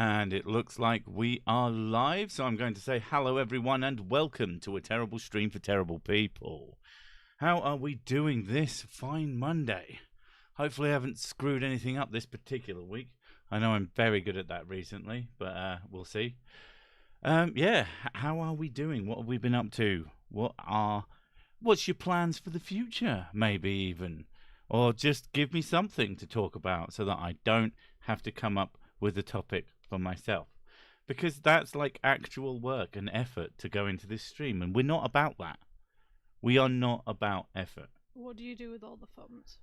And it looks like we are live, so I'm going to say hello everyone and welcome to a terrible stream for terrible people. How are we doing this fine Monday? Hopefully I haven't screwed anything up this particular week. I know I'm very good at that recently, but we'll see. How are we doing? What have we been up to? What's your plans for the future, maybe even? Or just give me something to talk about so that I don't have to come up with a topic for myself, because that's like actual work and effort to go into this stream, and we're not about that. We are not about effort. What do you do with all the thumbs?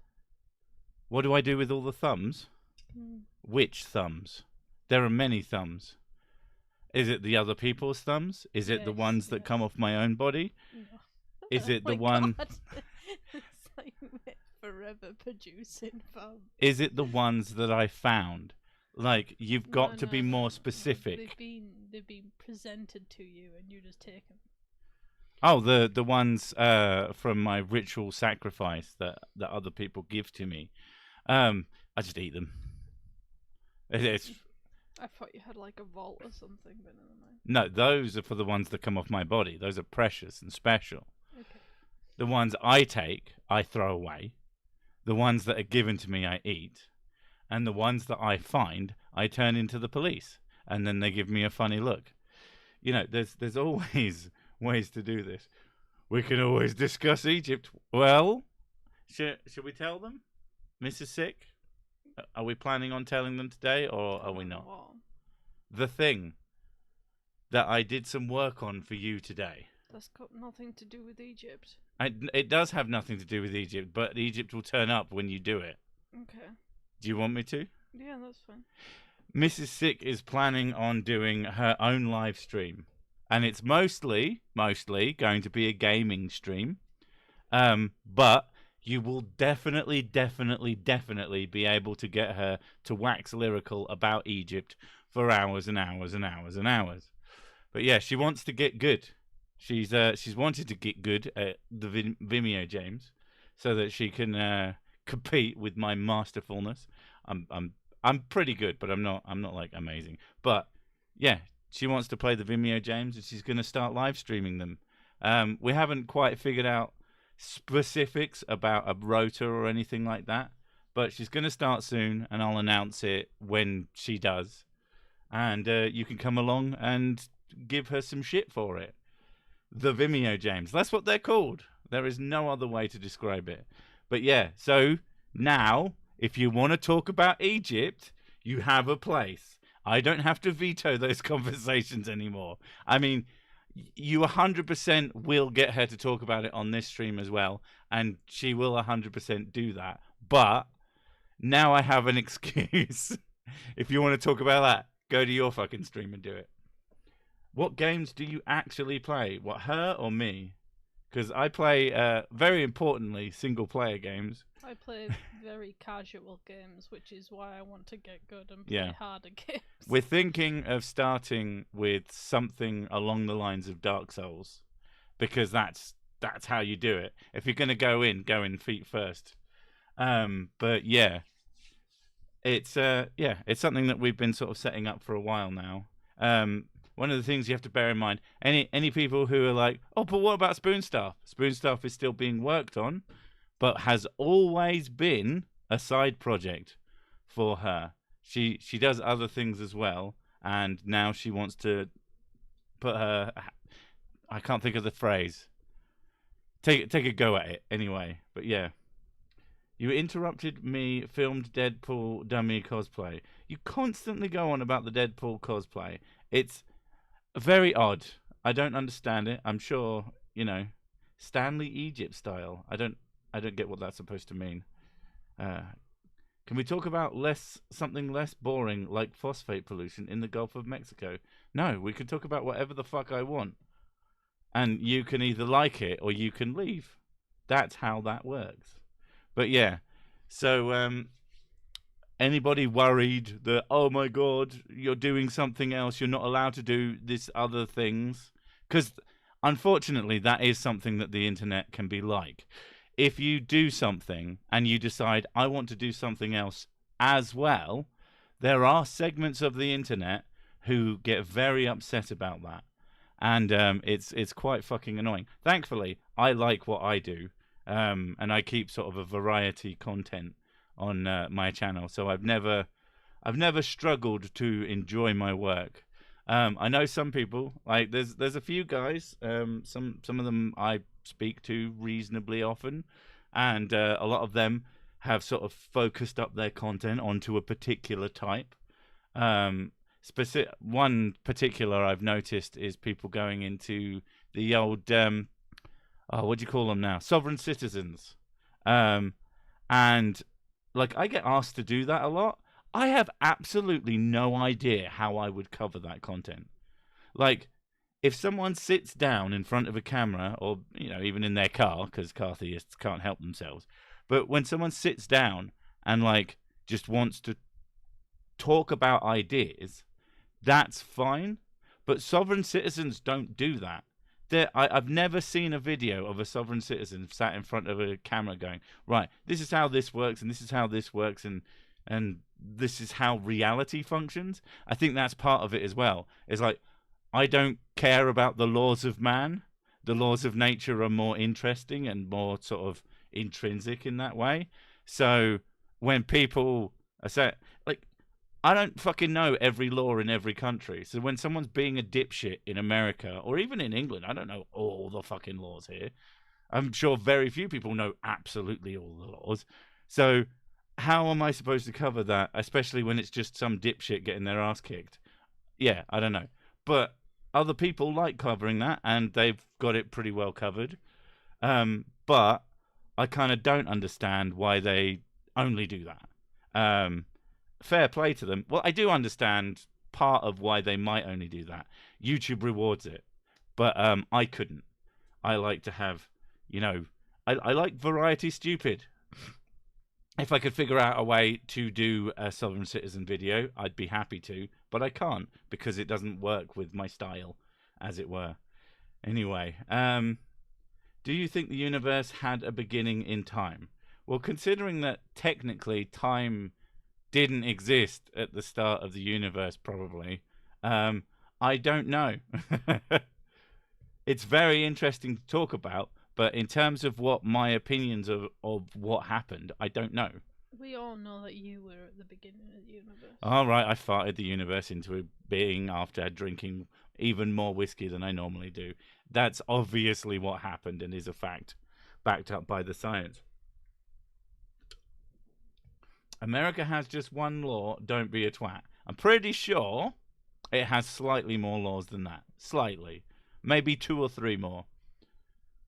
What do I do with all the thumbs? Which thumbs? There are many thumbs. Is it the other people's thumbs? Is it the ones that come off my own body? No. Is it Oh the my one? God. It's like forever producing thumbs. Is it the ones that I found? Like, you've got to be more specific. They've been presented to you, and you just take them. Oh, the ones from my ritual sacrifice that other people give to me. I just eat them. It's I thought you had like a vault or something, but never mind. No, those are for the ones that come off my body. Those are precious and special. Okay. The ones I take, I throw away. The ones that are given to me, I eat. And the ones that I find, I turn into the police. And then they give me a funny look. You know, there's always ways to do this. We can always discuss Egypt. Well, should we tell them? Mrs. Sick? Are we planning on telling them today, or are we not? What? The thing that I did some work on for you today. That's got nothing to do with Egypt. It does have nothing to do with Egypt, but Egypt will turn up when you do it. Okay. Do you want me to? Yeah, that's fine. Mrs. Sick is planning on doing her own live stream. And it's mostly going to be a gaming stream. But you will definitely be able to get her to wax lyrical about Egypt for hours and hours and hours and hours. But yeah, she wants to get good. She's wanted to get good at the Vimeo James, so that she can compete with my masterfulness. I'm pretty good, but I'm not like amazing. But yeah, she wants to play the Vimeo James, and she's going to start live streaming them. We haven't quite figured out specifics about a rota or anything like that, but she's going to start soon, and I'll announce it when she does. And you can come along and give her some shit for it. The Vimeo James. That's what they're called. There is no other way to describe it. But yeah, so now, if you want to talk about Egypt, you have a place. I don't have to veto those conversations anymore. I mean, you 100% will get her to talk about it on this stream as well, and she will 100% do that. But now I have an excuse. If you want to talk about that, go to your fucking stream and do it. What games do you actually play? What, her or me? Because I play, very importantly, single-player games. I play very casual games, which is why I want to get good and play harder games. We're thinking of starting with something along the lines of Dark Souls, because that's how you do it. If you're going to go in feet first. But yeah, it's something that we've been sort of setting up for a while now. One of the things you have to bear in mind, any people who are like, oh, but what about Spoonstuff? Spoonstuff is still being worked on, but has always been a side project for her. She does other things as well, and now she wants to put her, I can't think of the phrase. Take a go at it anyway. But yeah. You interrupted me, filmed Deadpool dummy cosplay. You constantly go on about the Deadpool cosplay. It's very odd. I don't understand it. I'm sure, Stanley Egypt style. I don't get what that's supposed to mean. Can we talk about something less boring, like phosphate pollution in the Gulf of Mexico? No, we can talk about whatever the fuck I want. And you can either like it or you can leave. That's how that works. But yeah, so anybody worried that, oh my God, you're doing something else, you're not allowed to do this other things? Because unfortunately, that is something that the internet can be like. If you do something and you decide, I want to do something else as well, there are segments of the internet who get very upset about that, and it's quite fucking annoying. Thankfully, I like what I do, and I keep sort of a variety content on my channel, so I've never struggled to enjoy my work. I know some people, like there's a few guys, some of them I speak to reasonably often, and a lot of them have sort of focused up their content onto a particular type. One particular I've noticed is people going into the old what do you call them now? Sovereign citizens. And like I get asked to do that a lot. I have absolutely no idea how I would cover that content. Like, if someone sits down in front of a camera, or even in their car, because car theists can't help themselves, but when someone sits down and like just wants to talk about ideas, that's fine. But sovereign citizens don't do that. I've never seen a video of a sovereign citizen sat in front of a camera going, right, this is how this works, and this is how this works, and this is how reality functions. I think that's part of it as well. It's like, I don't care about the laws of man. The laws of nature are more interesting and more sort of intrinsic in that way. So when people are saying, like, I don't fucking know every law in every country. So when someone's being a dipshit in America or even in England, I don't know all the fucking laws here. I'm sure very few people know absolutely all the laws. So how am I supposed to cover that, especially when it's just some dipshit getting their ass kicked? Yeah, I don't know. But other people like covering that, and they've got it pretty well covered. But I kind of don't understand why they only do that. Fair play to them. Well, I do understand part of why they might only do that. YouTube rewards it. But I couldn't. I like to have, I like variety stupid. If I could figure out a way to do a Sovereign Citizen video, I'd be happy to, but I can't because it doesn't work with my style, as it were. Anyway, do you think the universe had a beginning in time? Well, considering that technically time didn't exist at the start of the universe, probably, I don't know. It's very interesting to talk about. But in terms of what my opinions of what happened, I don't know. We all know that you were at the beginning of the universe. All right, I farted the universe into a being after drinking even more whiskey than I normally do. That's obviously what happened and is a fact, backed up by the science. America has just one law, don't be a twat. I'm pretty sure it has slightly more laws than that. Slightly. Maybe 2 or 3 more.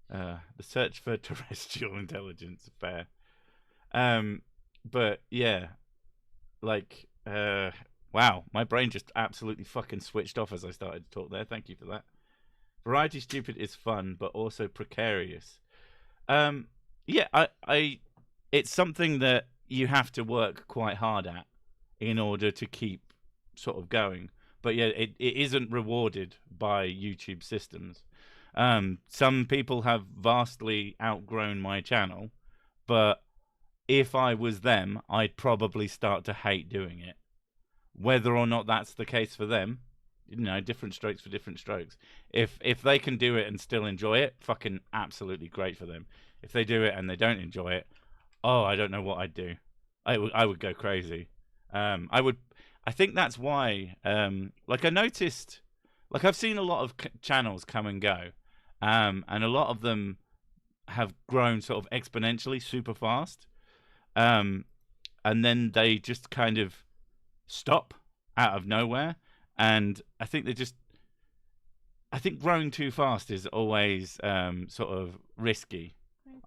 The search for terrestrial intelligence, fair. But yeah, like, wow, my brain just absolutely fucking switched off as I started to talk there. Thank you for that. Variety stupid is fun, but also precarious. Yeah, it's something that you have to work quite hard at in order to keep sort of going. But yeah, it isn't rewarded by YouTube systems. Some people have vastly outgrown my channel, but if I was them, I'd probably start to hate doing it. Whether or not that's the case for them, different strokes for different strokes. If they can do it and still enjoy it, fucking absolutely great for them. If they do it and they don't enjoy it, I don't know what I'd do. I would go crazy. I think that's why, like I noticed, like I've seen a lot of channels come and go. And a lot of them have grown sort of exponentially super fast. And then they just kind of stop out of nowhere. And I think growing too fast is always sort of risky.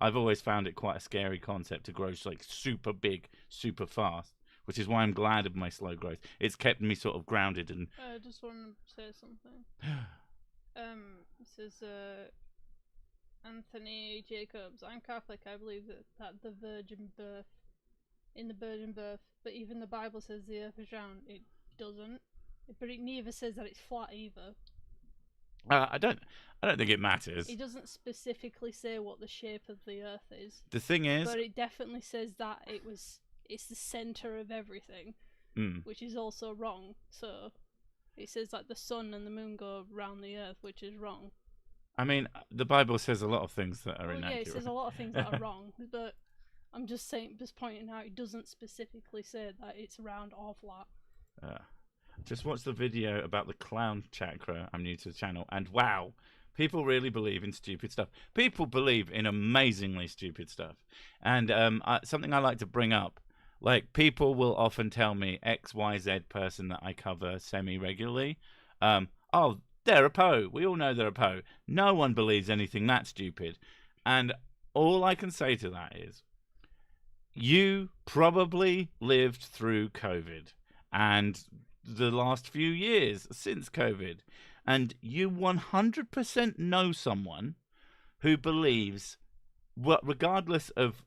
I've always found it quite a scary concept to grow like super big, super fast, which is why I'm glad of my slow growth. It's kept me sort of grounded and. I just want to say something. This is Anthony Jacobs. I'm Catholic. I believe that the virgin birth, but even the Bible says the earth is round. It doesn't. But it neither says that it's flat either. I don't think it matters. It doesn't specifically say what the shape of the earth is. The thing is, but it definitely says that it's the center of everything. which is also wrong. So it says like the sun and the moon go round the earth, which is wrong. I mean, the Bible says a lot of things that are inaccurate. Yeah, it says a lot of things that are wrong, but I'm just pointing out it doesn't specifically say that it's round or flat. Just watch the video about the clown chakra. I'm new to the channel, and wow, people really believe in stupid stuff. People believe in amazingly stupid stuff. And something I like to bring up, like people will often tell me XYZ person that I cover semi-regularly, oh, they're a Poe. We all know they're a Poe. No one believes anything that stupid. And all I can say to that is, you probably lived through COVID and the last few years since COVID, and you 100% know someone who believes, regardless of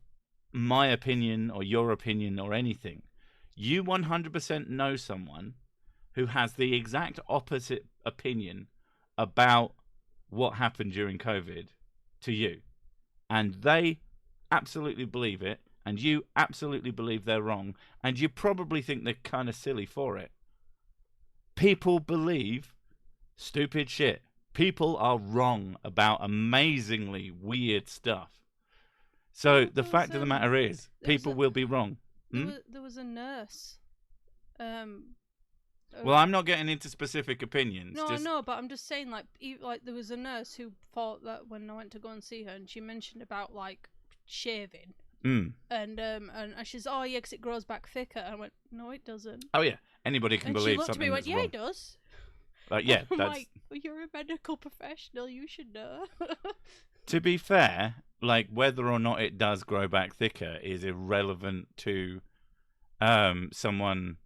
my opinion or your opinion or anything, you 100% know someone who has the exact opposite opinion about what happened during COVID to you. And they absolutely believe it, and you absolutely believe they're wrong, and you probably think they're kind of silly for it. People believe stupid shit. People are wrong about amazingly weird stuff. So the fact of the matter is, people will be wrong. There was a nurse. Well, I'm not getting into specific opinions. No, I know, but I'm just saying, like there was a nurse who thought that when I went to go and see her, and she mentioned about like shaving. And she's, oh yeah, because it grows back thicker. And I went, no, it doesn't. Oh yeah, anybody can believe something. She looked at me and went, yeah, it does. Yeah, I'm that's... like, well, you're a medical professional, you should know. To be fair, like whether or not it does grow back thicker is irrelevant to someone.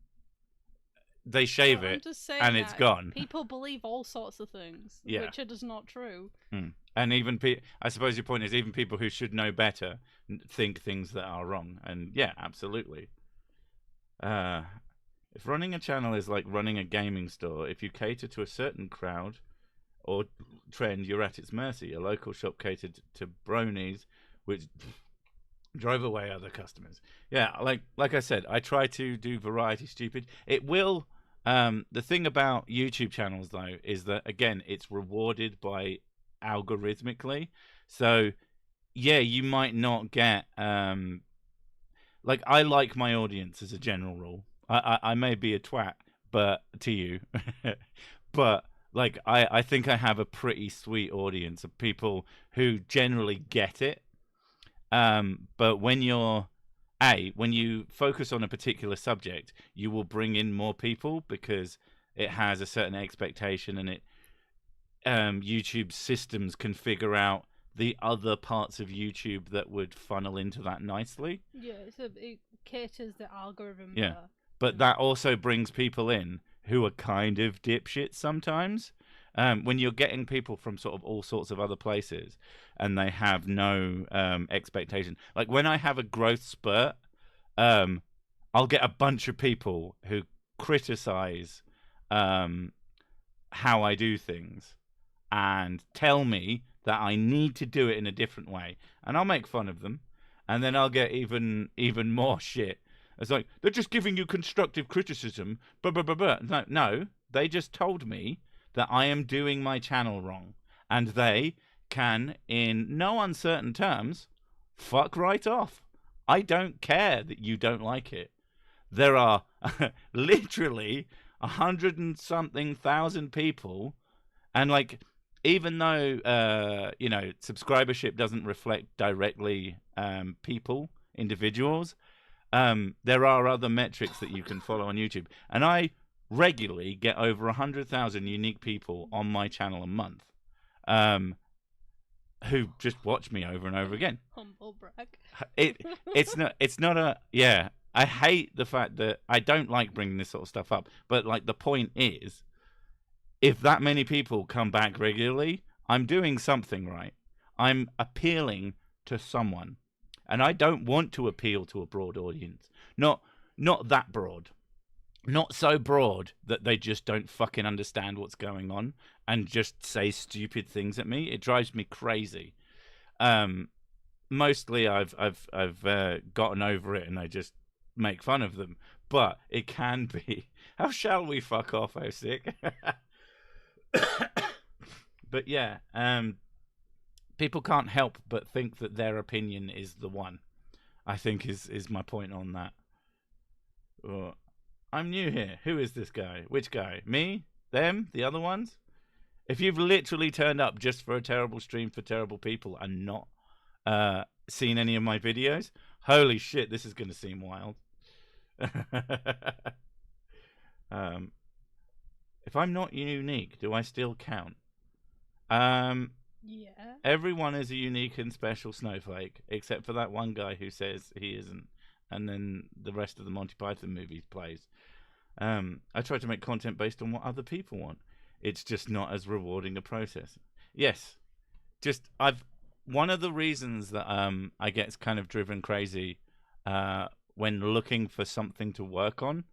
They shave it and it's gone. People believe all sorts of things, which are just not true. And even I suppose your point is even people who should know better think things that are wrong. And yeah, absolutely. If running a channel is like running a gaming store, if you cater to a certain crowd or trend, you're at its mercy. A local shop catered to bronies, which drove away other customers. Yeah, like I said, I try to do variety stupid. It will... the thing about YouTube channels, though, is that, again, it's rewarded by algorithmically. So, yeah, you might not get... like, I like my audience as a general rule. I may be a twat but to you. But, like, I think I have a pretty sweet audience of people who generally get it. But when you're... when you focus on a particular subject, you will bring in more people because it has a certain expectation, and YouTube systems can figure out the other parts of YouTube that would funnel into that nicely. Yeah, it caters the algorithm. Yeah, but that also brings people in who are kind of dipshits sometimes. When you're getting people from sort of all sorts of other places and they have no expectation. Like when I have a growth spurt, I'll get a bunch of people who criticize how I do things and tell me that I need to do it in a different way. And I'll make fun of them. And then I'll get even more shit. It's like, they're just giving you constructive criticism. Blah, blah, blah, blah. No, they just told me that I am doing my channel wrong, and they can, in no uncertain terms, fuck right off. I don't care that you don't like it. There are literally 100 and something thousand people, and like, even though subscribership doesn't reflect directly individuals, there are other metrics that you can follow on YouTube, and I regularly get over 100,000 unique people on my channel a month, who just watch me over and over again. Humble brag. It's not a, yeah. I hate the fact that I don't like bringing this sort of stuff up, but like the point is, if that many people come back regularly, I'm doing something right. I'm appealing to someone, and I don't want to appeal to a broad audience. Not that broad. Not so broad that they just don't fucking understand what's going on and just say stupid things at me. It drives me crazy. Mostly I've gotten over it and I just make fun of them. but it can be. How shall we fuck off, oh sick? But yeah, people can't help but think that their opinion is the one. I think is my point on that. I'm new here. Who is this guy? Which guy? Me? Them? The other ones? If you've literally turned up just for a terrible stream for terrible people and not seen any of my videos, holy shit, this is going to seem wild. If I'm not unique, do I still count? Yeah. Everyone is a unique and special snowflake, except for that one guy who says he isn't, and then the rest of the Monty Python movies plays. I try to make content based on what other people want. It's just not as rewarding a process. Yes, one of the reasons that I get kind of driven crazy when looking for something to work on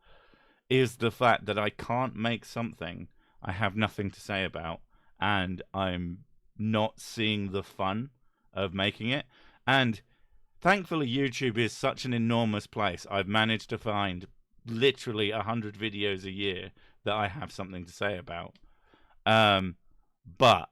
is the fact that I can't make something I have nothing to say about, and I'm not seeing the fun of making it. And thankfully, YouTube is such an enormous place. I've managed to find literally 100 videos a year that I have something to say about. But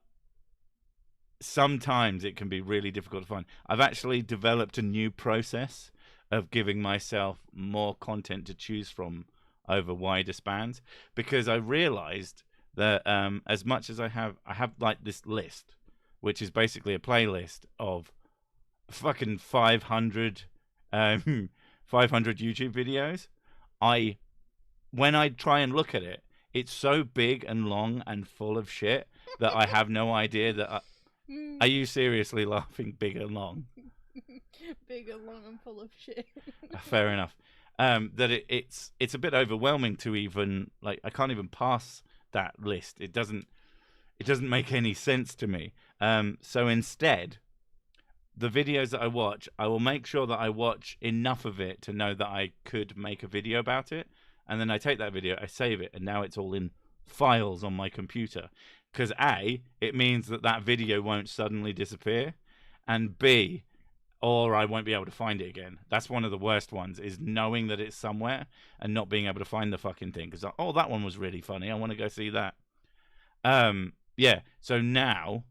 sometimes it can be really difficult to find. I've actually developed a new process of giving myself more content to choose from over wider spans, because I realized that as much as I have like this list, which is basically a playlist of fucking 500 YouTube videos. When I try and look at it, it's so big and long and full of shit that I have no idea that are you seriously laughing? Big and long? Big and long and full of shit. Fair enough. That it's a bit overwhelming to even, like, I can't even pass that list. It doesn't make any sense to me. So instead, the videos that I watch, I will make sure that I watch enough of it to know that I could make a video about it. And then I take that video, I save it, and now it's all in files on my computer. Because A, it means that video won't suddenly disappear. And B, or I won't be able to find it again. That's one of the worst ones, is knowing that it's somewhere and not being able to find the fucking thing. Because, oh, that one was really funny. I want to go see that. Yeah, so now,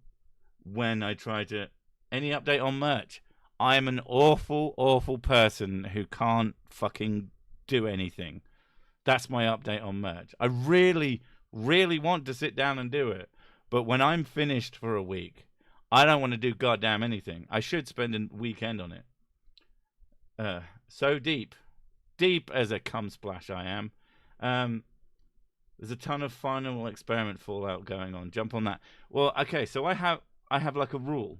when I try to... Any update on merch? I am an awful, awful person who can't fucking do anything. That's my update on merch. I really, really want to sit down and do it. But when I'm finished for a week, I don't want to do goddamn anything. I should spend a weekend on it. So deep. Deep as a cum splash I am. There's a ton of final experiment fallout going on. Jump on that. Well, okay, so I have like a rule.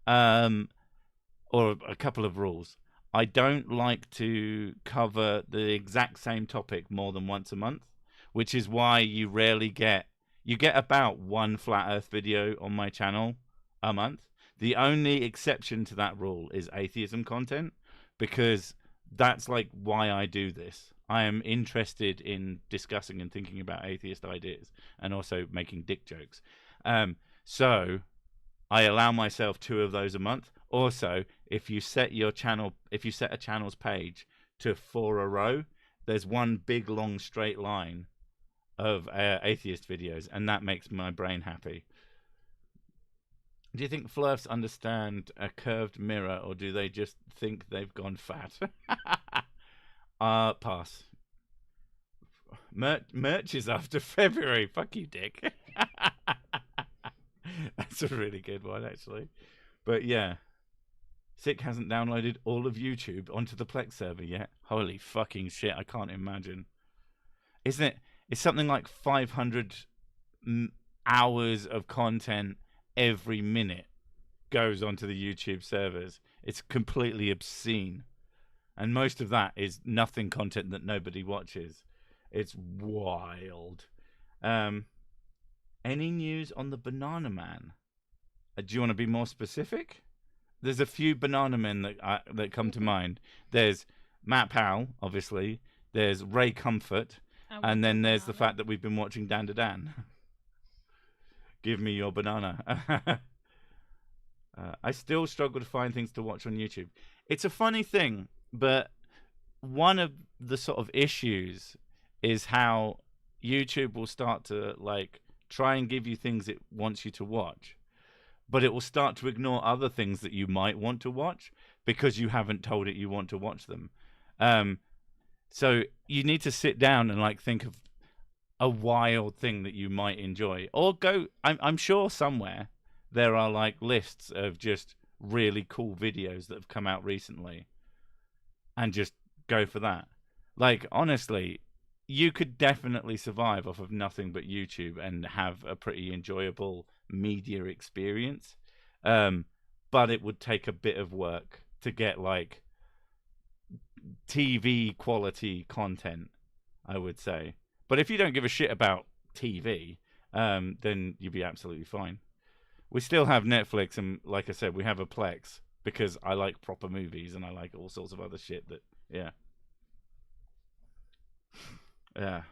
Or a couple of rules. I don't like to cover the exact same topic more than once a month, which is why you rarely get about one flat earth video on my channel a month. The only exception to that rule is atheism content, because that's like why I do this. I am interested in discussing and thinking about atheist ideas and also making dick jokes. So I allow myself 2 of those a month. Also, if you set a channel's page to 4 a row, there's one big long straight line of atheist videos, and that makes my brain happy. Do you think Flurfs understand a curved mirror, or do they just think they've gone fat? Pass. Merch is after February. Fuck you, dick. That's a really good one, actually. But yeah. Sick hasn't downloaded all of YouTube onto the Plex server yet. Holy fucking shit, I can't imagine. Isn't it? It's something like 500 hours of content every minute goes onto the YouTube servers. It's completely obscene. And most of that is nothing content that nobody watches. It's wild. Any news on the Banana Man? Do you want to be more specific? There's a few Banana Men that come to mind. There's Matt Powell, obviously. There's Ray Comfort. And then there's the fact that we've been watching Dan to Dan. Give me your banana. I still struggle to find things to watch on YouTube. It's a funny thing, but one of the sort of issues is how YouTube will start to like try and give you things it wants you to watch, but it will start to ignore other things that you might want to watch because you haven't told it you want to watch them. So you need to sit down and like think of a wild thing that you might enjoy, or go. I'm sure somewhere there are like lists of just really cool videos that have come out recently, and just go for that. Like honestly, you could definitely survive off of nothing but YouTube and have a pretty enjoyable media experience. But it would take a bit of work to get like TV quality content, I would say. But if you don't give a shit about TV, then you'd be absolutely fine. We still have Netflix, and like I said, we have a Plex because I like proper movies and I like all sorts of other shit that, yeah. Yeah.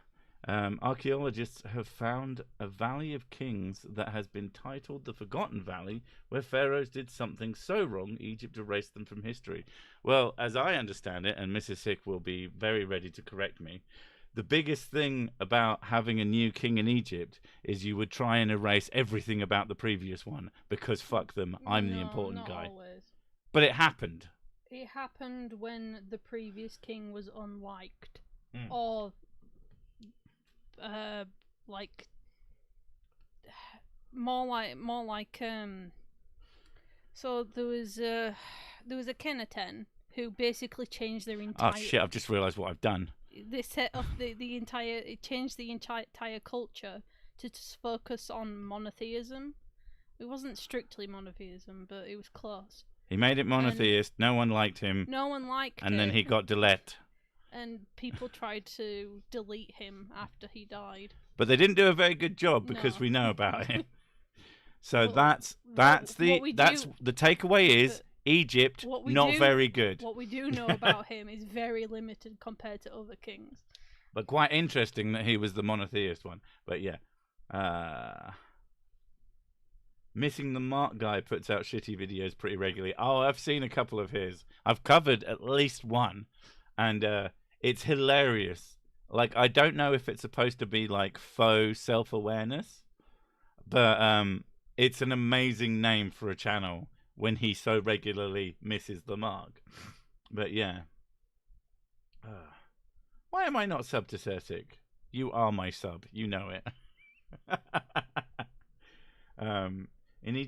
Archaeologists have found a Valley of Kings that has been titled the Forgotten Valley, where pharaohs did something so wrong Egypt erased them from history. Well, as I understand it, and Mrs. Hick will be very ready to correct me, the biggest thing about having a new king in Egypt is you would try and erase everything about the previous one because fuck them, I'm the important guy. Always. But it happened. It happened when the previous king was unliked, or like more like so there was a Kenaten who basically changed their entire. Oh shit! I've just realised what I've done. They set up the entire. It changed the entire culture to just focus on monotheism. It wasn't strictly monotheism, but it was close. He made it monotheist. No one liked him. No one liked him. And then he got deleted. And people tried to delete him after he died. But they didn't do a very good job because we know about him. So that's the takeaway is Egypt not very good. What we do know about him is very limited compared to other kings. But quite interesting that he was the monotheist one. But yeah. Missing the Mark guy puts out shitty videos pretty regularly. Oh, I've seen a couple of his. I've covered at least one. And it's hilarious. Like, I don't know if it's supposed to be like faux self-awareness, but it's an amazing name for a channel when he so regularly misses the mark. But yeah. Why am I not sub to Certic? You are my sub. You know it.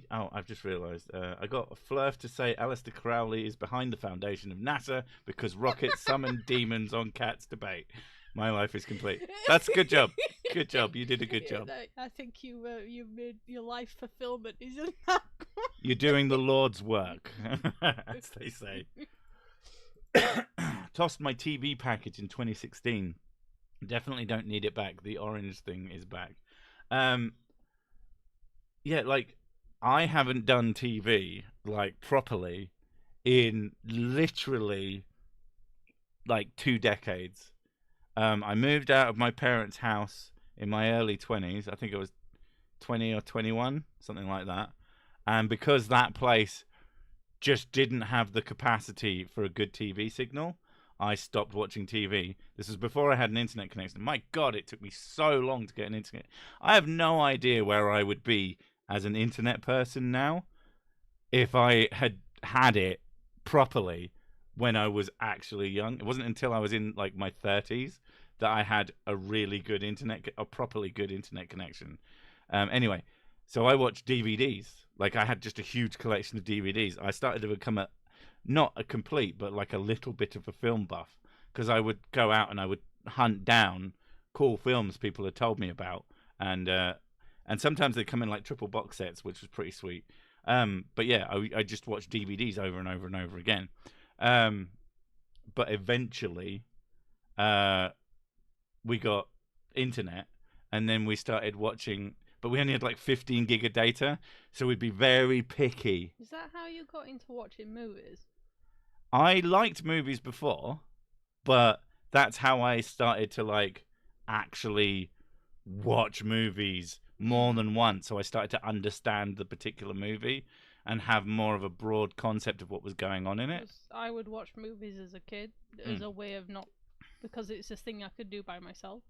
I've just realised. I got a flurf to say Alistair Crowley is behind the foundation of NASA because rockets summoned demons on Cat's debate. My life is complete. That's a good job. Good job. You did a good job. I think you made your life fulfillment, isn't that? You're doing the Lord's work, as they say. Tossed my TV package in 2016. Definitely don't need it back. The orange thing is back. Yeah, like, I haven't done TV, like, properly in literally, like, 2 decades. I moved out of my parents' house in my early 20s. I think it was 20 or 21, something like that. And because that place just didn't have the capacity for a good TV signal, I stopped watching TV. This was before I had an internet connection. My God, it took me so long to get an internet. I have no idea where I would be as an internet person now if I had it properly when I was actually young. It wasn't until I was in like my 30s that I had a really good a properly good internet connection. Anyway, so I watched DVDs. Like, I had just a huge collection of DVDs. I started to become not a complete, but like a little bit of a film buff, because I would go out and I would hunt down cool films people had told me about, and sometimes they come in like triple box sets, which was pretty sweet. But yeah, I just watched DVDs over and over and over again. But eventually, we got internet, and then we started watching. But we only had like 15 gig of data, so we'd be very picky. Is that how you got into watching movies? I liked movies before, but that's how I started to like actually watch movies more than once. So I started to understand the particular movie and have more of a broad concept of what was going on in it. I would watch movies as a kid as a way of not because it's a thing I could do by myself.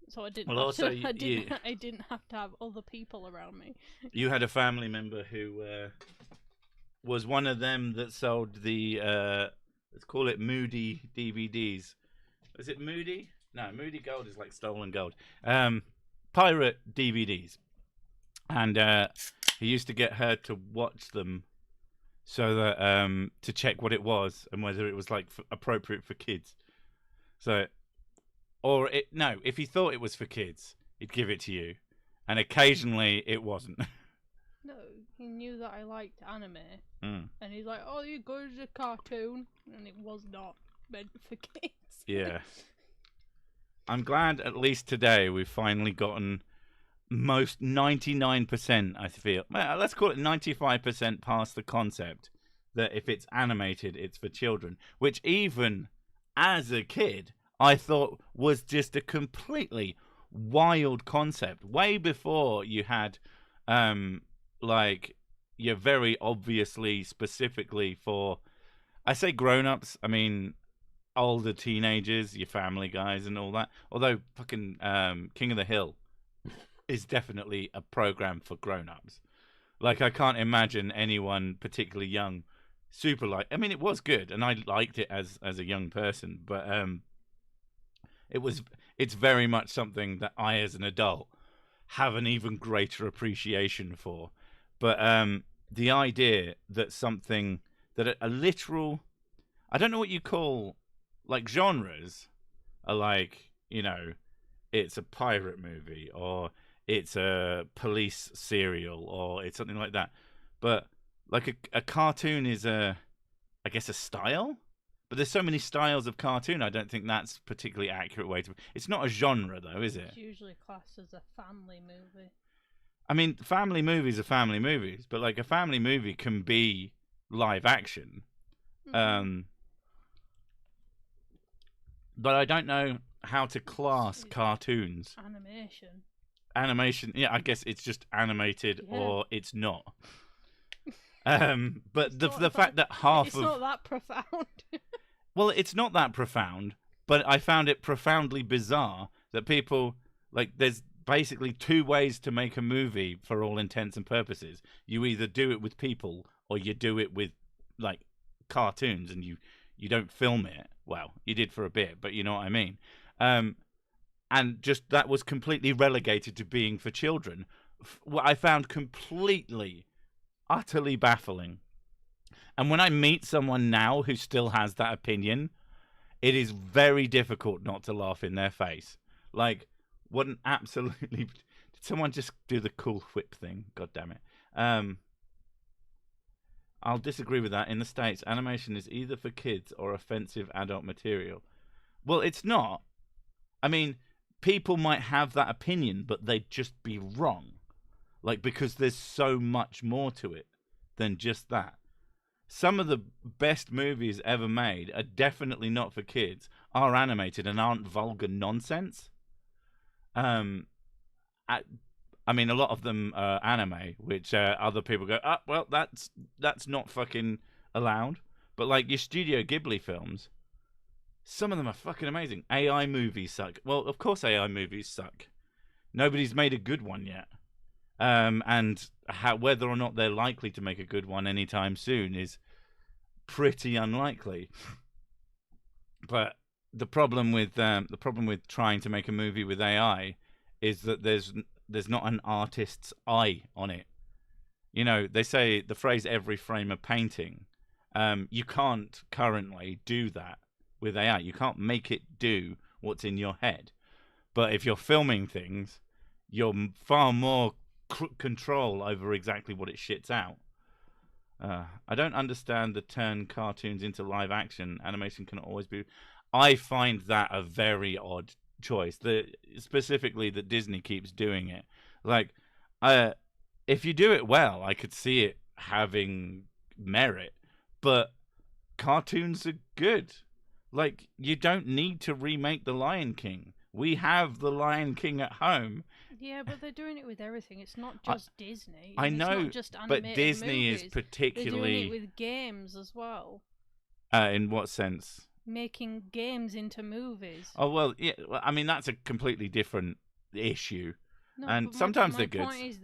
So I didn't. Well, also, I didn't have to have other people around me. You had a family member who was one of them that sold the let's call it Moody DVDs. Is it Moody? No, Moody Gold is like stolen gold. Pirate DVDs, and he used to get her to watch them so that to check what it was and whether it was like appropriate for kids. So, if he thought it was for kids, he'd give it to you, and occasionally it wasn't. No, he knew that I liked anime, and he's like, "Oh, you go to a cartoon," and it was not meant for kids. Yeah. I'm glad at least today we've finally gotten most 99%, I feel. Well, let's call it 95% past the concept that if it's animated, it's for children. Which even as a kid, I thought was just a completely wild concept. Way before you had, like, you're very obviously specifically for, I say grown-ups, I mean older teenagers, your Family Guys and all that. Although fucking King of the Hill is definitely a program for grown-ups. Like, I can't imagine anyone particularly young I mean, it was good and I liked it as a young person, but it's very much something that I as an adult have an even greater appreciation for. But the idea that something that a literal, I don't know what you call, like, genres are, like, you know, it's a pirate movie or it's a police serial or it's something like that. But like a cartoon is I guess a style. But there's so many styles of cartoon, I don't think that's a particularly accurate way to. It's not a genre though, is it? It's usually classed as a family movie. I mean, family movies are family movies, but like a family movie can be live action. But I don't know how to class cartoons. Animation, yeah, I guess it's just animated or it's not. But the fact that it's not that profound. Well, it's not that profound, but I found it profoundly bizarre that people, like, there's basically two ways to make a movie for all intents and purposes. You either do it with people or you do it with, like, cartoons, and you don't film it. Well, you did for a bit, but you know what I mean. And just that was completely relegated to being for children. What I found completely, utterly baffling. And when I meet someone now who still has that opinion, it is very difficult not to laugh in their face. Like, what an absolutely... Did someone just do the cool whip thing? God damn it. I'll disagree with that. In the States, animation is either for kids or offensive adult material. Well, it's not. I mean, people might have that opinion, but they'd just be wrong. Like, because there's so much more to it than just that. Some of the best movies ever made are definitely not for kids, are animated, and aren't vulgar nonsense. I mean, a lot of them are anime, which other people go, well, that's not fucking allowed. But like your Studio Ghibli films, some of them are fucking amazing. AI movies suck. Well, of course AI movies suck. Nobody's made a good one yet. And whether or not they're likely to make a good one anytime soon is pretty unlikely. But the problem with trying to make a movie with AI is that there's not an artist's eye on it. You know, they say the phrase "every frame a painting." You can't currently do that with AI. You can't make it do what's in your head. But if you're filming things, you're far more control over exactly what it shits out. I don't understand the turn cartoons into live action. Animation can always be. I find that a very odd choice. Specifically that Disney keeps doing it. Like, if you do it well, I could see it having merit. But cartoons are good. Like, you don't need to remake The Lion King. We have The Lion King at home. Yeah, but they're doing it with everything. It's not just Disney. I know, it's not just animated but Disney movies. is particularly... They're doing it with games as well. In what sense? making games into movies. Oh well, yeah. Well, I mean, that's a completely different issue. No, And but sometimes my they're good. point is,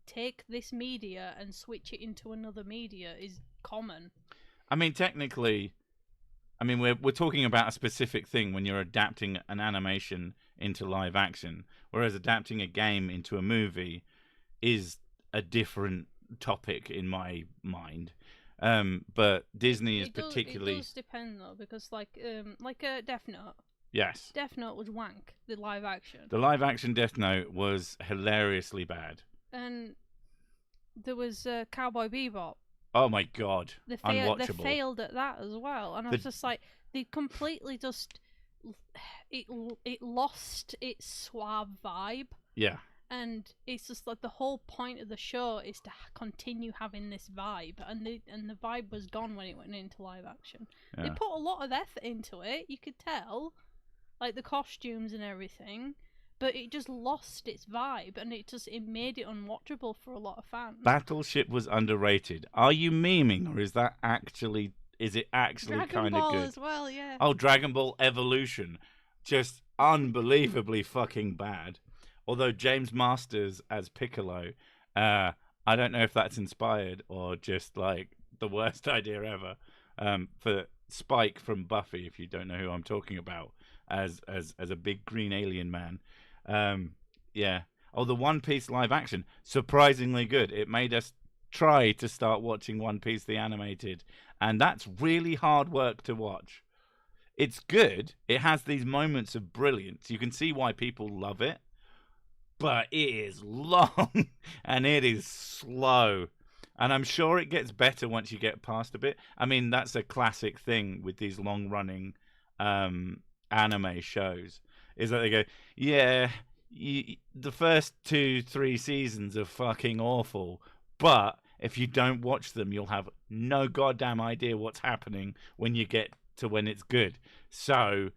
take this media and switch it into another media is common. I mean, technically, I mean, we're talking about a specific thing when you're adapting an animation into live action, whereas adapting a game into a movie is a different topic in my mind. But Disney is particularly. It does depend though, because like Death Note. Yes. Death Note was wank. The live action. The live action Death Note was hilariously bad. And there was Cowboy Bebop. Oh my god, unwatchable. They failed at that as well, and I was just like, they completely just it lost its suave vibe. Yeah. And it's just like the whole point of the show is to continue having this vibe, and the vibe was gone when it went into live action. Yeah. They put a lot of effort into it, you could tell, like the costumes and everything. But it just lost its vibe, and it made it unwatchable for a lot of fans. Battleship was underrated. Are you memeing, or is it actually kind of good? Dragon Ball as well, yeah. Oh, Dragon Ball Evolution, just unbelievably fucking bad. Although James Masters as Piccolo, I don't know if that's inspired or just like the worst idea ever. For Spike from Buffy, if you don't know who I'm talking about, as a big green alien man. Yeah. Oh, the One Piece live action, surprisingly good. It made us try to start watching One Piece the animated, and that's really hard work to watch. It's good. It has these moments of brilliance. You can see why people love it, but it is long and it is slow. And I'm sure it gets better once you get past a bit. I mean, that's a classic thing with these long-running anime shows, is that they go, yeah, the first 2-3 seasons are fucking awful, but if you don't watch them, you'll have no goddamn idea what's happening when you get to when it's good. So,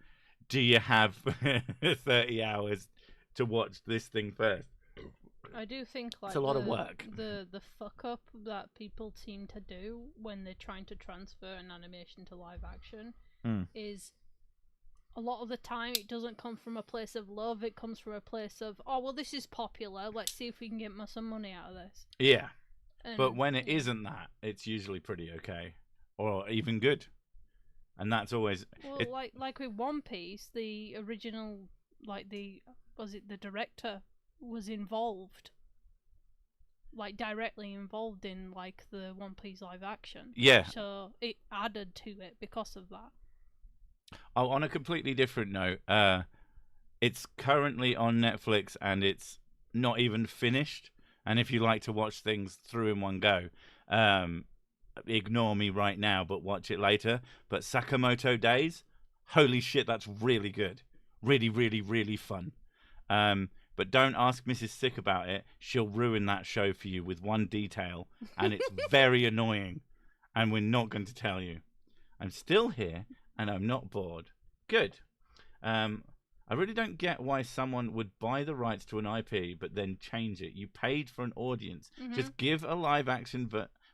do you have 30 hours to watch this thing first? I do think like it's a lot of work. The fuck up that people seem to do when they're trying to transfer an animation to live action is a lot of the time it doesn't come from a place of love. It comes from a place of, oh well, this is popular. Let's see if we can get some money out of this. Yeah, but when it isn't that, it's usually pretty okay, or even good, and that's always like with One Piece, the original the director was involved, like directly involved in like the One Piece live action. Yeah. So it added to it because of that. Oh, on a completely different note, it's currently on Netflix and it's not even finished. And if you like to watch things through in one go, ignore me right now, but watch it later. But Sakamoto Days, holy shit, that's really good. Really, really, really fun. But don't ask Mrs. Sick about it. She'll ruin that show for you with one detail, and it's very annoying. And we're not going to tell you. I'm still here, and I'm not bored. Good. I really don't get why someone would buy the rights to an IP, but then change it. You paid for an audience. Just give a live-action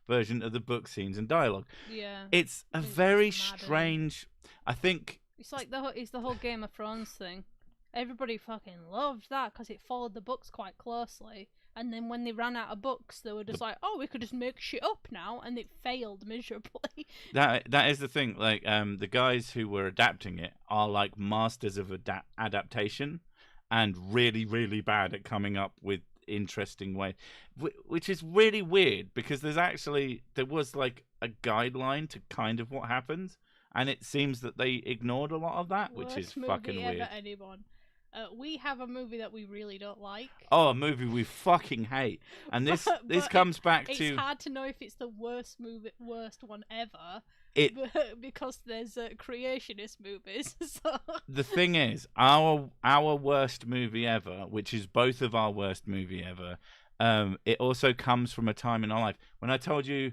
version of the book scenes and dialogue. Yeah. It's a very strange... I think... It's like the whole Game of Thrones thing. Everybody fucking loved that because it followed the books quite closely. And then when they ran out of books, they were just like, "Oh, we could just make shit up now," and it failed miserably. That is the thing. Like, the guys who were adapting it are like masters of adaptation, and really, really bad at coming up with interesting ways, which is really weird because there was like a guideline to kind of what happens, and it seems that they ignored a lot of that, which is fucking weird. Anyone. We have a movie that we really don't like. Oh, a movie we fucking hate, and this comes back to. It's hard to know if it's the worst one ever. Because there's creationist movies. So. The thing is, our worst movie ever, which is both of our worst movie ever, it also comes from a time in our life when I told you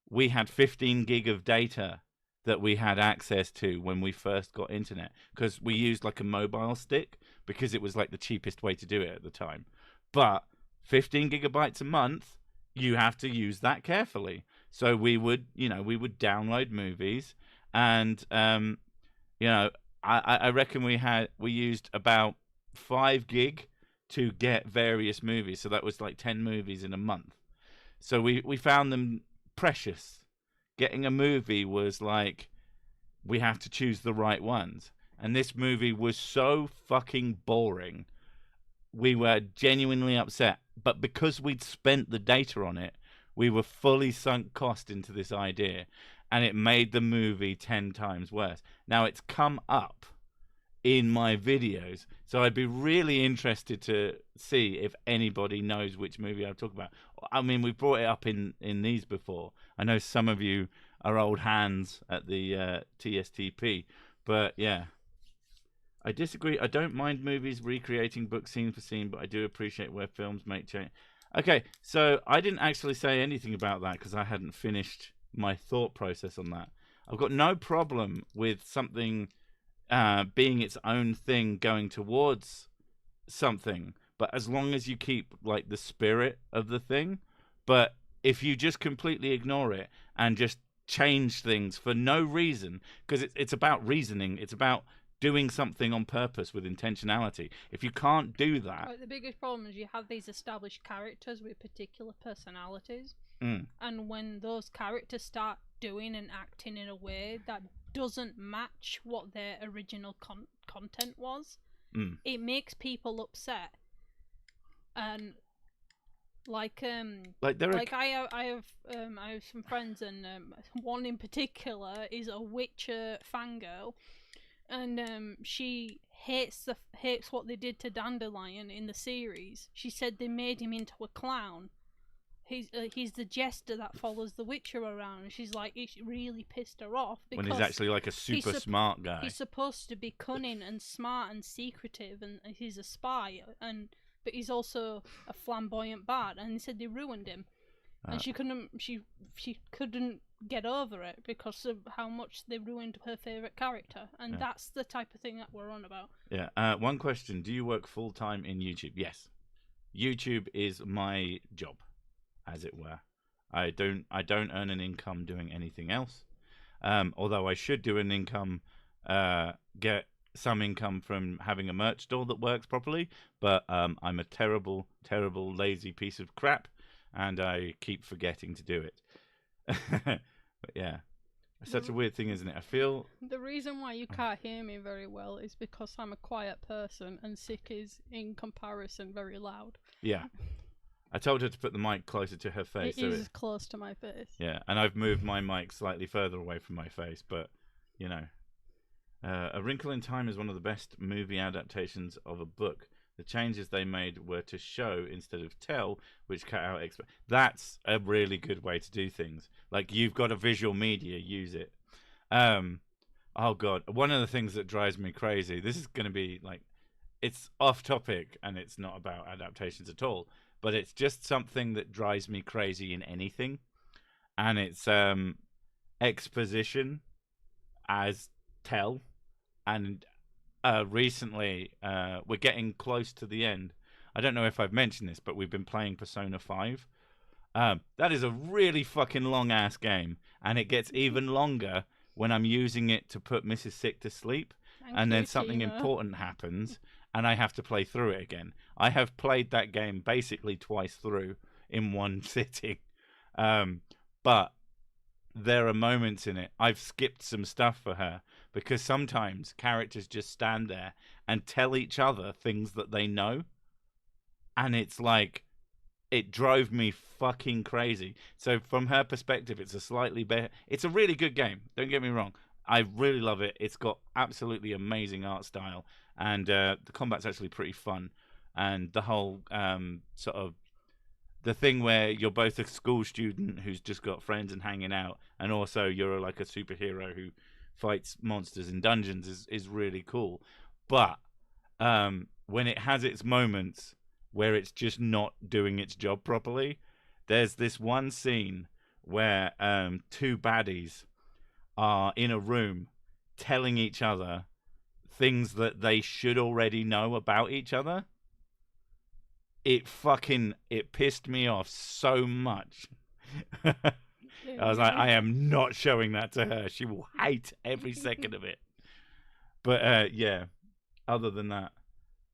we had 15 gig of data that we had access to when we first got internet, because we used like a mobile stick because it was like the cheapest way to do it at the time. But 15 gigabytes a month, you have to use that carefully. So we would download movies and you know, I reckon we used about 5 gig to get various movies. So that was like 10 movies in a month. So we found them precious. Getting a movie was like, we have to choose the right ones. And this movie was so fucking boring. We were genuinely upset. But because we'd spent the data on it, we were fully sunk cost into this idea. And it made the movie 10 times worse. Now, it's come up in my videos, so I'd be really interested to see if anybody knows which movie I'm talking about. I mean, we brought it up in these before. I know some of you are old hands at the TSTP, but yeah, I disagree. I don't mind movies recreating book scene for scene, but I do appreciate where films make change. Okay, so I didn't actually say anything about that because I hadn't finished my thought process on that. I've got no problem with something being its own thing, going towards something, but as long as you keep like the spirit of the thing. But if you just completely ignore it and just change things for no reason, because it's about reasoning, it's about doing something on purpose with intentionality. If you can't do that, the biggest problem is you have these established characters with particular personalities, and when those characters start doing and acting in a way that doesn't match what their original content was, it makes people upset. And I have some friends, and one in particular is a Witcher fangirl, and she hates what they did to Dandelion in the series. She said they made him into a clown. He's the jester that follows the Witcher around, and she's like, it really pissed her off because when he's actually like a super smart guy. He's supposed to be cunning and smart and secretive, and he's a spy, but he's also a flamboyant bard. And they said they ruined him, and she couldn't get over it because of how much they ruined her favorite character, and that's the type of thing that we're on about. Yeah. One question: do you work full time in YouTube? Yes. YouTube is my job, as it were. I don't earn an income doing anything else. Although I should do an income, get some income from having a merch store that works properly. But I'm a terrible, terrible, lazy piece of crap, and I keep forgetting to do it. But yeah, it's such a weird thing, isn't it? I feel the reason why you can't hear me very well is because I'm a quiet person, and Sick is, in comparison, very loud. Yeah. I told her to put the mic closer to her face. It is close to my face. Yeah, and I've moved my mic slightly further away from my face, but, you know. A Wrinkle in Time is one of the best movie adaptations of a book. The changes they made were to show instead of tell, which cut out... That's a really good way to do things. Like, you've got a visual media, use it. Oh, God. One of the things that drives me crazy, this is going to be, like... It's off topic, and it's not about adaptations at all. But it's just something that drives me crazy in anything. And it's exposition as tell. And recently, we're getting close to the end. I don't know if I've mentioned this, but we've been playing Persona 5. That is a really fucking long-ass game. And it gets even longer when I'm using it to put Mrs. Sick to sleep. And then something important happens. And I have to play through it again. I have played that game basically twice through in one sitting. But there are moments in it. I've skipped some stuff for her because sometimes characters just stand there and tell each other things that they know. And it's like, it drove me fucking crazy. So from her perspective, it's a slightly better... It's a really good game. Don't get me wrong. I really love it. It's got absolutely amazing art style. And the combat's actually pretty fun. And the whole sort of... The thing where you're both a school student who's just got friends and hanging out. And also you're like a superhero who fights monsters in dungeons is really cool. But when it has its moments where it's just not doing its job properly, there's this one scene where two baddies are in a room telling each other things that they should already know about each other. It pissed me off so much. I was like, I am not showing that to her. She will hate every second of it. But yeah, other than that,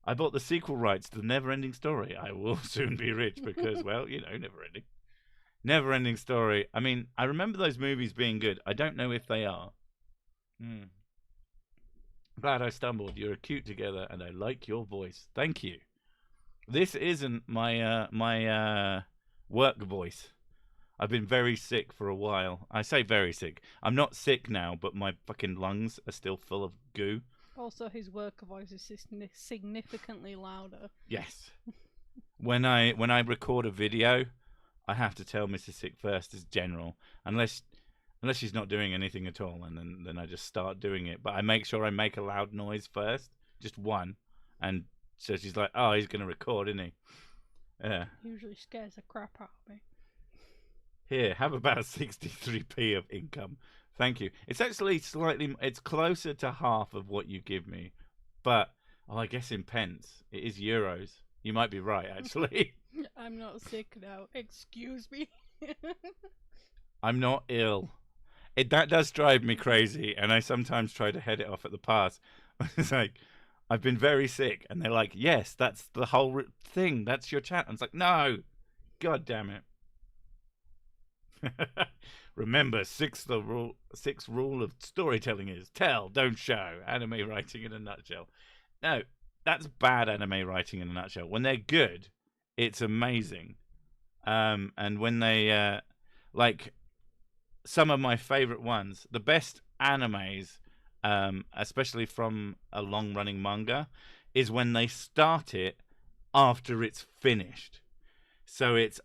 I bought the sequel rights to the Never-Ending Story. I will soon be rich because, well, you know, never-ending. Never-Ending Story. I mean, I remember those movies being good. I don't know if they are. Glad I stumbled. You're cute together, and I like your voice. Thank you. This isn't my work voice. I've been very sick for a while. I say very sick. I'm not sick now, but my fucking lungs are still full of goo. Also, his work voice is significantly louder. Yes. When I record a video, I have to tell Mrs. Sick first as general, unless she's not doing anything at all, and then I just start doing it. But I make sure I make a loud noise first, just one, and so she's like, "Oh, he's gonna record, isn't he?" Yeah. Usually scares the crap out of me. Here, have about 63p of income. Thank you. It's actually it's closer to half of what you give me, but I guess in pence, it is euros. You might be right, actually. I'm not sick now. Excuse me. I'm not ill. That does drive me crazy, and I sometimes try to head it off at the pass. It's like, I've been very sick, and they're like, yes, that's the whole thing. That's your chat. And it's like, no, god damn it. Remember, sixth rule of storytelling is tell, don't show. Anime writing in a nutshell. No, that's bad anime writing in a nutshell. When they're good, it's amazing. And when they like some of my favorite ones, the best animes, especially from a long-running manga, is when they start it after it's finished. So it's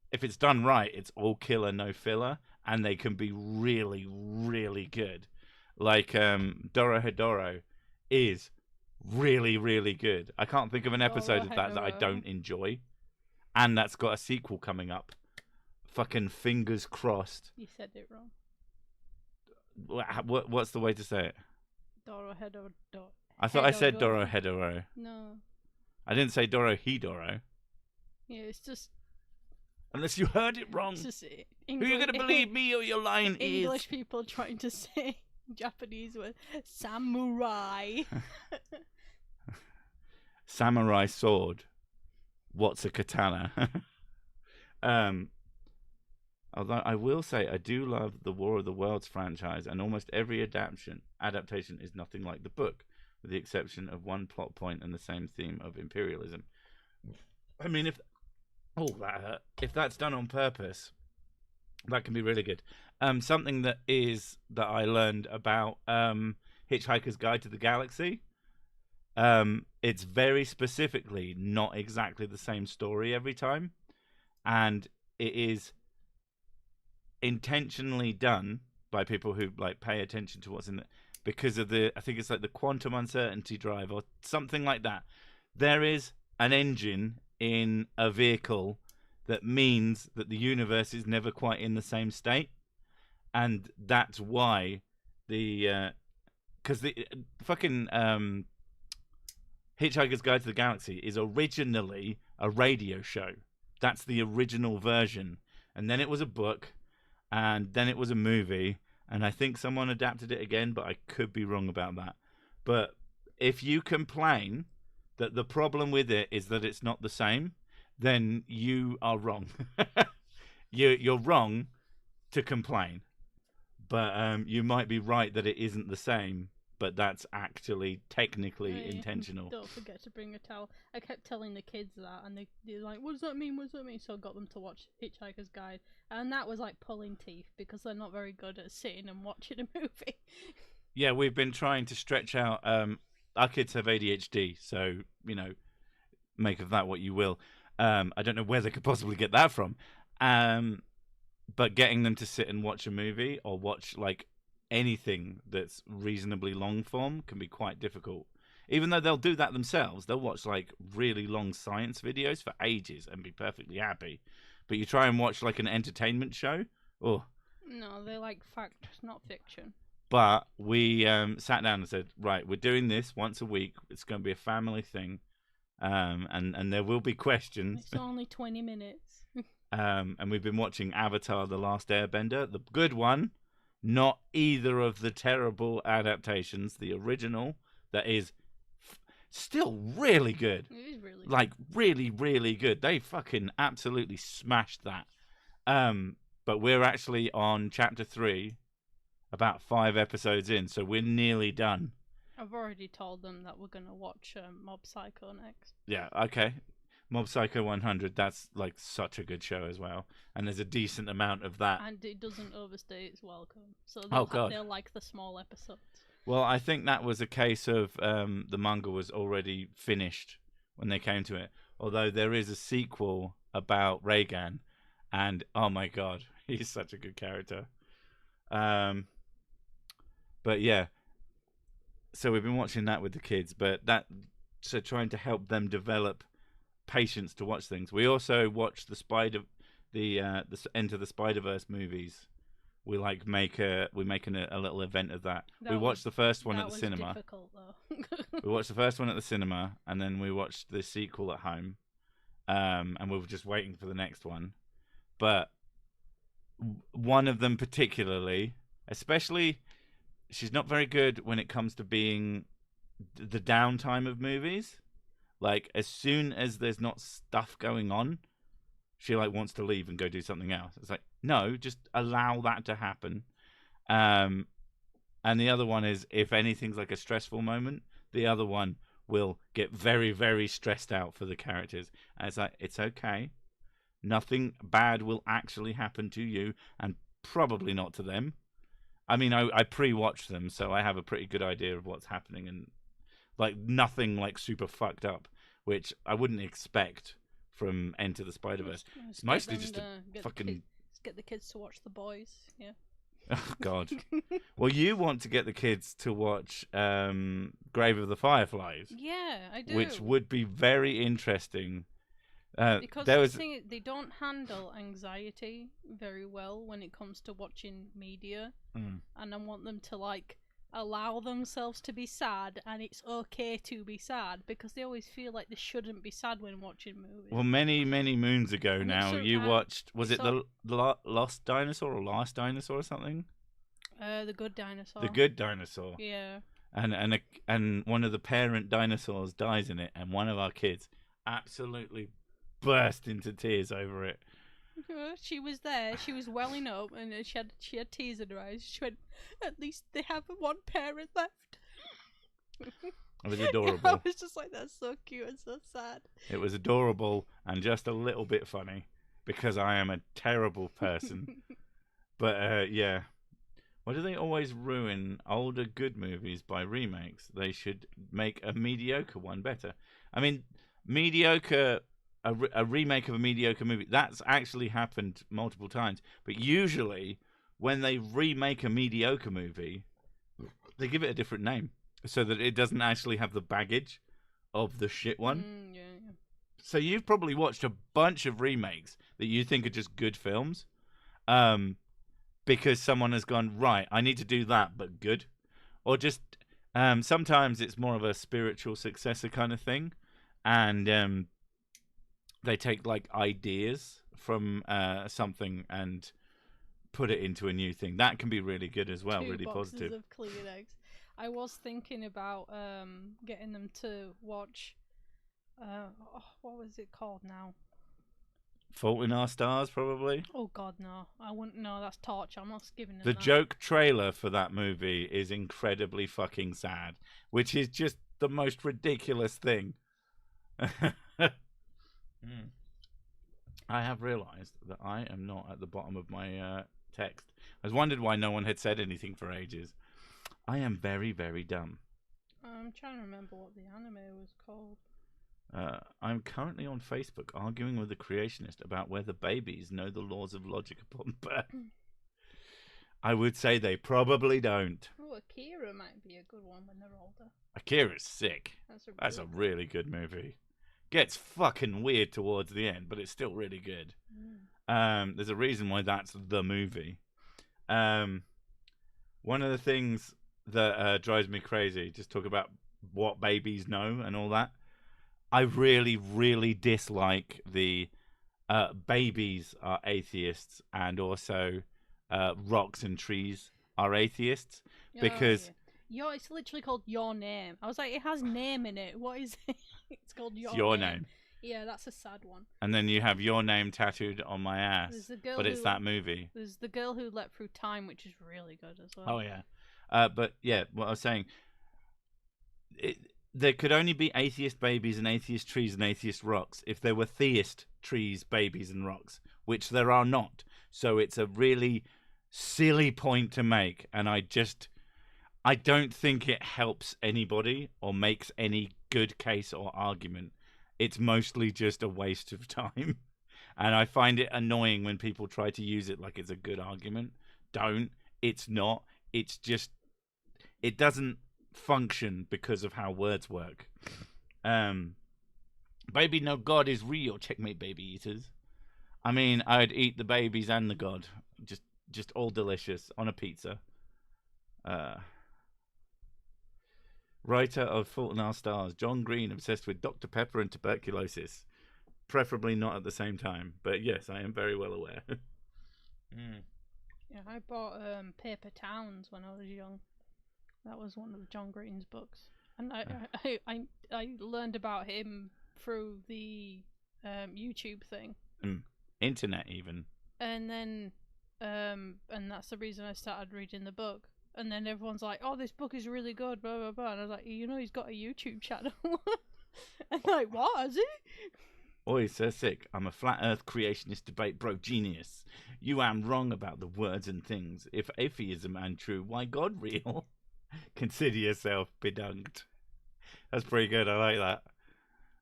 if it's done right, it's all killer, no filler, and they can be really, really good. Like Dorohedoro is really, really good. I can't think of an episode of that I don't enjoy, and that's got a sequel coming up. Fucking fingers crossed. You said it wrong. What's the way to say it? Dorohedoro. I thought I said Dorohedoro. No. I didn't say Dorohedoro. Yeah, it's just. Unless you heard it wrong. It's Who are you going to believe, me or your lying ears? English people trying to say Japanese with samurai. Samurai sword. What's a katana? Although I will say I do love the War of the Worlds franchise, and almost every adaptation is nothing like the book, with the exception of one plot point and the same theme of imperialism. I mean, if that's done on purpose, that can be really good. Something that I learned about Hitchhiker's Guide to the Galaxy. It's very specifically not exactly the same story every time, and it is intentionally done by people who like pay attention to what's in it because of I think it's like the quantum uncertainty drive or something like that. There is an engine in a vehicle that means that the universe is never quite in the same state, and that's why because the fucking Hitchhiker's Guide to the Galaxy is originally a radio show. That's the original version, and then it was a book, and then it was a movie, and I think someone adapted it again, but I could be wrong about that. But if you complain that the problem with it is that it's not the same, then you are wrong. You're wrong to complain, but you might be right that it isn't the same, but that's actually technically intentional. Don't forget to bring a towel. I kept telling the kids that, and they're like, what does that mean? What does that mean? So I got them to watch Hitchhiker's Guide, and that was like pulling teeth because they're not very good at sitting and watching a movie. Yeah, we've been trying to stretch out. Our kids have ADHD, so, you know, make of that what you will. I don't know where they could possibly get that from. But getting them to sit and watch a movie or watch, like, anything that's reasonably long form can be quite difficult. Even though they'll do that themselves. They'll watch, like, really long science videos for ages and be perfectly happy. But you try and watch, like, an entertainment show, oh. No, they like fact, not fiction. But we sat down and said, right, we're doing this once a week. It's going to be a family thing. And there will be questions. It's only 20 minutes. And we've been watching Avatar: The Last Airbender, the good one, not either of the terrible adaptations. The original that is still really good. It is really like really, really good. They fucking absolutely smashed that. But we're actually on chapter 3, about 5 episodes in, so we're nearly done. I've already told them that we're gonna watch Mob Psycho next. Yeah, okay. Mob Psycho 100, that's like such a good show as well. And there's a decent amount of that. And it doesn't overstay its welcome. So they'll like the small episodes. Well, I think that was a case of the manga was already finished when they came to it. Although there is a sequel about Reigan, and oh my god, he's such a good character. But yeah, so we've been watching that with the kids, so trying to help them develop patience to watch things. We also watched the Enter the Spider-Verse movies. We make a little event of that. We watched the first one at the cinema. Difficult, though. We watched the first one at the cinema, and then we watched the sequel at home. And we were just waiting for the next one. But one of them particularly, especially, she's not very good when it comes to being the downtime of movies. Like, as soon as there's not stuff going on, she wants to leave and go do something else. It's like, no, just allow that to happen. And the other one is, if anything's like a stressful moment, the other one will get very, very stressed out for the characters. And it's like, it's okay. Nothing bad will actually happen to you, and probably not to them. I mean, I pre-watched them, so I have a pretty good idea of what's happening, and nothing super fucked up, which I wouldn't expect from Enter the Spider-Verse. It's mostly just get the kids to watch The Boys. Yeah. Oh God. Well, you want to get the kids to watch Grave of the Fireflies. Yeah, I do. Which would be very interesting. Because they don't handle anxiety very well when it comes to watching media, and I want them to allow themselves to be sad, and it's okay to be sad, because they always feel like they shouldn't be sad when watching movies. Well, many moons ago now, you watched, the Lost Dinosaur or Last Dinosaur or something? The Good Dinosaur. The Good Dinosaur. Yeah. And one of the parent dinosaurs dies in it, and one of our kids absolutely burst into tears over it. She was there. She was welling up, and she had tears in her eyes. She went, "At least they have one parent left." It was adorable. I was just like, "That's so cute and so sad." It was adorable and just a little bit funny, because I am a terrible person. But yeah, why do they always ruin older good movies by remakes? They should make a mediocre one better. I mean, mediocre. A remake of a mediocre movie, that's actually happened multiple times. But usually, when they remake a mediocre movie, they give it a different name so that it doesn't actually have the baggage of the shit one. Yeah. So you've probably watched a bunch of remakes that you think are just good films, because someone has gone, right, I need to do that, but good. Or just, sometimes it's more of a spiritual successor kind of thing. And they take ideas from something and put it into a new thing. That can be really good as well, really positive. 2 boxes of Kleenex. I was thinking about getting them to watch. What was it called now? Fault in Our Stars, probably. Oh God, no! I wouldn't know. That's torture. I'm not giving them The that. joke trailer for that movie is incredibly fucking sad, which is just the most ridiculous thing. I have realised that I am not at the bottom of my text. I was wondered why no one had said anything for ages. I am very, very dumb. I'm trying to remember what the anime was called. I'm currently on Facebook arguing with a creationist about whether babies know the laws of logic upon birth. I would say they probably don't. Oh, Akira might be a good one when they're older. Akira's sick. That's a really good movie. Gets fucking weird towards the end, but it's still really good. There's a reason why that's the movie. One of the things that drives me crazy, just talk about what babies know and all that. I really, really dislike the babies are atheists, and also rocks and trees are atheists because it's literally called Your Name. I was like, it has name in it. What is it? It's called it's Your your Name. name. Yeah, that's a sad one. And then you have your name tattooed on my ass. But it's that movie. There's the girl who leapt through time, which is really good as well. Oh yeah. But yeah, what I was saying, there could only be atheist babies and atheist trees and atheist rocks if there were theist trees, babies, and rocks, which there are not. So it's a really silly point to make, and I don't think it helps anybody or makes any good case or argument. It's mostly just a waste of time. And I find it annoying when people try to use it like it's a good argument. Don't. It's not. It's just, it doesn't function because of how words work. Baby, no God is real. Checkmate, baby eaters. I mean, I'd eat the babies and the God. Just all delicious on a pizza. Writer of Fault in Our Stars, John Green, obsessed with Dr. Pepper and tuberculosis. Preferably not at the same time, but yes, I am very well aware. Yeah, I bought Paper Towns when I was young. That was one of John Green's books, and I learned about him through the YouTube thing, internet even. And then and that's the reason I started reading the book. And then everyone's like, "Oh, this book is really good," blah blah blah. And I was like, he's got a YouTube channel. And like, what has he? Oi, Sir Sick, I'm a flat earth creationist debate bro genius. You am wrong about the words and things. If atheism and true, why God real? Consider yourself bedunked. That's pretty good, I like that.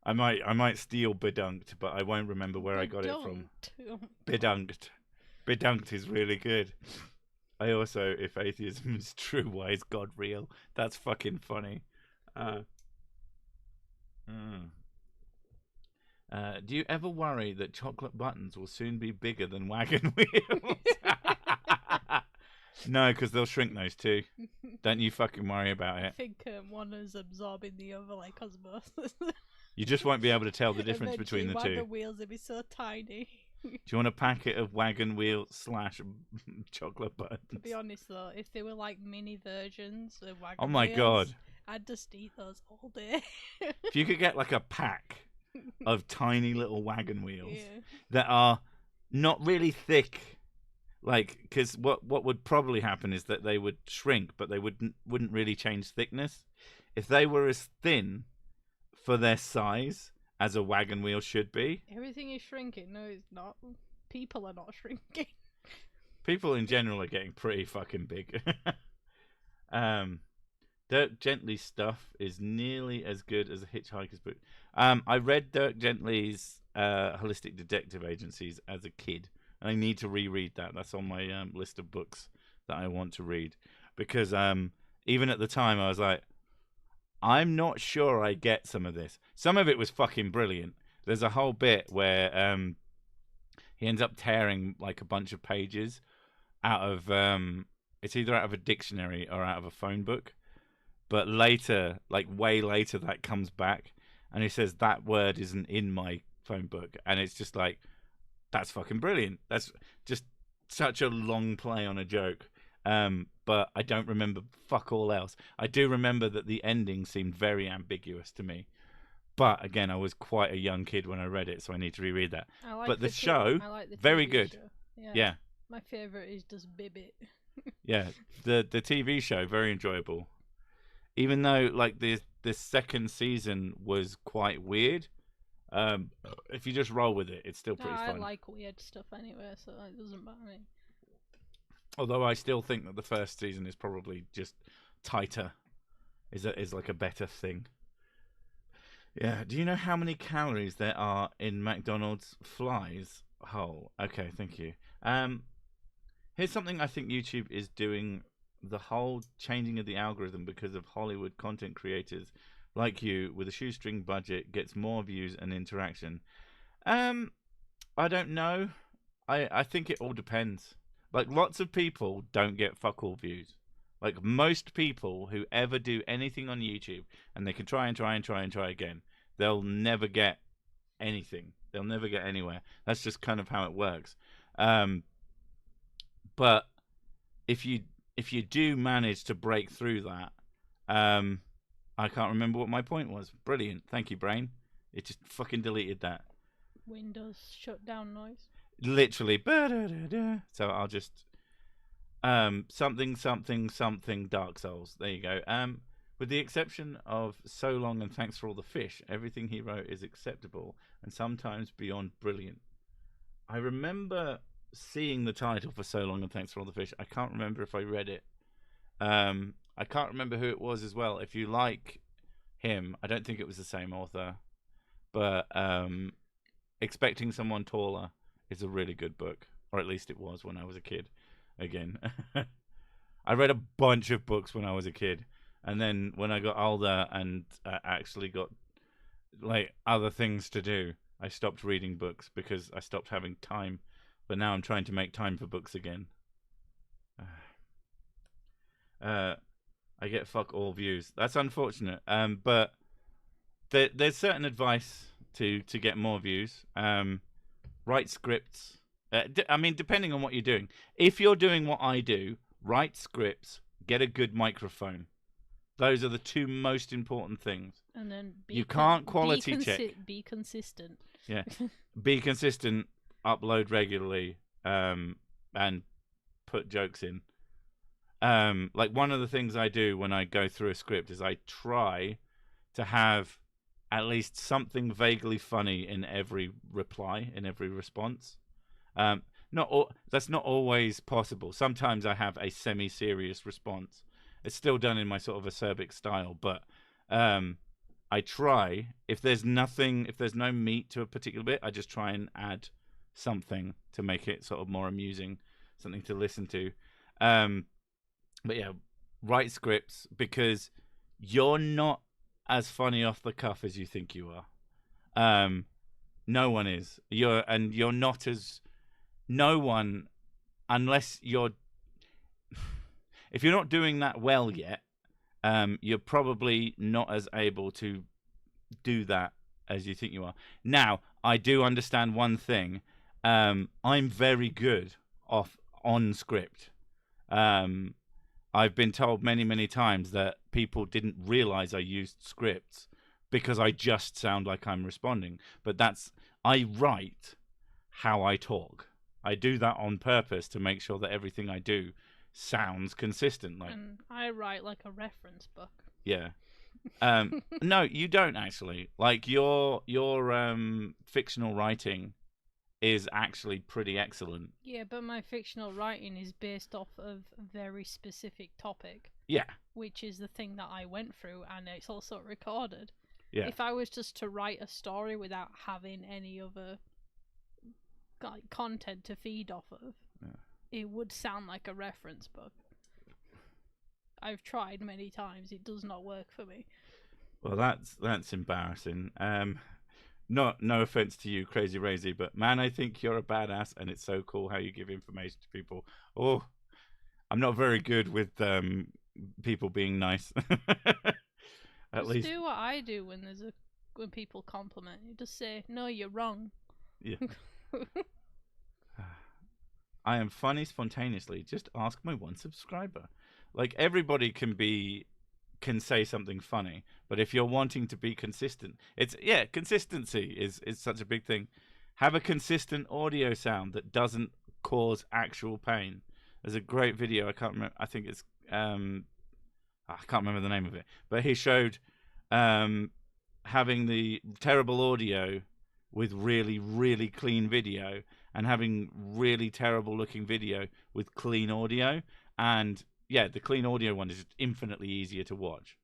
I might steal bedunked, but I won't remember where I got it from. Bedunked. Bedunked is really good. I also, if atheism is true, why is God real? That's fucking funny. Do you ever worry that chocolate buttons will soon be bigger than wagon wheels? No, because they'll shrink those too. Don't you fucking worry about it. I think one is absorbing the other like osmosis. You just won't be able to tell the difference between the two. Wagon wheels will be so tiny. Do you want a packet of wagon wheel / chocolate buttons? To be honest though, if they were like mini versions of wagon oh my wheels, god, I'd just eat those all day. If you could get like a pack of tiny little wagon wheels that are not really thick, like, because what would probably happen is that they would shrink, but they wouldn't really change thickness. If they were as thin for their size as a wagon wheel should be. Everything is shrinking. No, it's not. People are not shrinking. People in general are getting pretty fucking big. Dirk Gently's stuff is nearly as good as a Hitchhiker's book. I read Dirk Gently's Holistic Detective Agencies as a kid. And I need to reread that. That's on my list of books that I want to read. Because even at the time, I was like, I'm not sure I get some of this. Some of it was fucking brilliant. There's a whole bit where he ends up tearing like a bunch of pages out of it's either out of a dictionary or out of a phone book. But later, like way later, that comes back and he says that word isn't in my phone book, and it's just like, that's fucking brilliant. That's just such a long play on a joke. But I don't remember fuck all else. I do remember that the ending seemed very ambiguous to me. But again, I was quite a young kid when I read it, so I need to reread that. But the show, very good. Show. Yeah. My favourite is just Bibbit. Yeah, the TV show, very enjoyable. Even though like the second season was quite weird, if you just roll with it, it's still pretty fun. I like weird stuff anyway, so it doesn't bother me. Although I still think that the first season is probably just tighter, is like a better thing. Yeah. Do you know how many calories there are in McDonald's flies whole? Okay, thank you. Here's something I think YouTube is doing: the whole changing of the algorithm because of Hollywood content creators like you with a shoestring budget gets more views and interaction. I don't know. I think it all depends. Like, lots of people don't get fuck all views. Like, most people who ever do anything on YouTube, and they can try again, they'll never get anything. They'll never get anywhere. That's just kind of how it works. But if you do manage to break through that, I can't remember what my point was. Brilliant. Thank you, brain. It just fucking deleted that. Windows shutdown noise. Literally. So I'll just something Dark Souls. There you go. With the exception of So Long and Thanks for All the Fish, everything he wrote is acceptable and sometimes beyond brilliant. I remember seeing the title for So Long and Thanks for All the Fish. I can't remember if I read it. I can't remember who it was as well. If you like him, I don't think it was the same author, but Expecting Someone Taller is a really good book, or at least it was when I was a kid. Again, I read a bunch of books when I was a kid, and then when I got older and actually got like other things to do, I stopped reading books because I stopped having time. But now I'm trying to make time for books again. I get fuck all views. That's unfortunate. But there's certain advice to get more views. Write scripts. I mean, depending on what you're doing. If you're doing what I do, write scripts, get a good microphone. Those are the two most important things. And then you can't quality check. Be consistent. Yeah, be consistent. Upload regularly. And put jokes in. Like one of the things I do when I go through a script is I try to have at least something vaguely funny in every reply, in every response. That's not always possible. Sometimes I have a semi-serious response. It's still done in my sort of acerbic style, but I try. If there's no meat to a particular bit, I just try and add something to make it sort of more amusing, something to listen to. But yeah, write scripts because you're not as funny off the cuff as you think you are. No one is. You're not as no one unless you're. If you're not doing that well yet, you're probably not as able to do that as you think you are. Now, I do understand one thing. I'm very good on script. I've been told many, many times that people didn't realize I used scripts because I just sound like I'm responding. But I write how I talk. I do that on purpose to make sure that everything I do sounds consistent. And I write like a reference book. Yeah. No, you don't actually. Like your fictional writing is actually pretty excellent. Yeah, but my fictional writing is based off of a very specific topic. Yeah. Which is the thing that I went through, and it's also recorded. Yeah. If I was just to write a story without having any other content to feed off of, it would sound like a reference book. I've tried many times. It does not work for me. Well, that's embarrassing. No offense to you, Crazy Razy, but man, I think you're a badass, and it's so cool how you give information to people. Oh, I'm not very good with people being nice. At least do what I do when people compliment you. Just say, "No, you're wrong." Yeah. I am funny spontaneously. Just ask my one subscriber. Like everybody can say something funny, but if you're wanting to be consistent, consistency is such a big thing. Have a consistent audio sound that doesn't cause actual pain. There's a great video. I can't remember. I think it's I can't remember the name of it, but he showed having the terrible audio with really, really clean video, and having really terrible looking video with clean audio. And yeah, the clean audio one is infinitely easier to watch.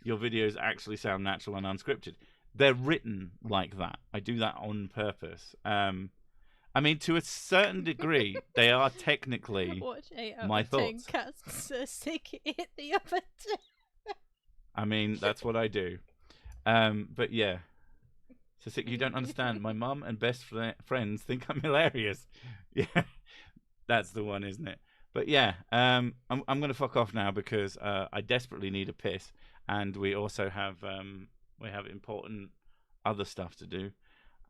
Your videos actually sound natural and unscripted. They're written like that. I do that on purpose. I mean, to a certain degree, they are technically my thoughts. Stick hit the other 10. I mean, that's what I do. But yeah. So sick, you don't understand. My mum and best friends think I'm hilarious. Yeah, that's the one, isn't it? But yeah, I'm gonna fuck off now because I desperately need a piss, and we also have important other stuff to do.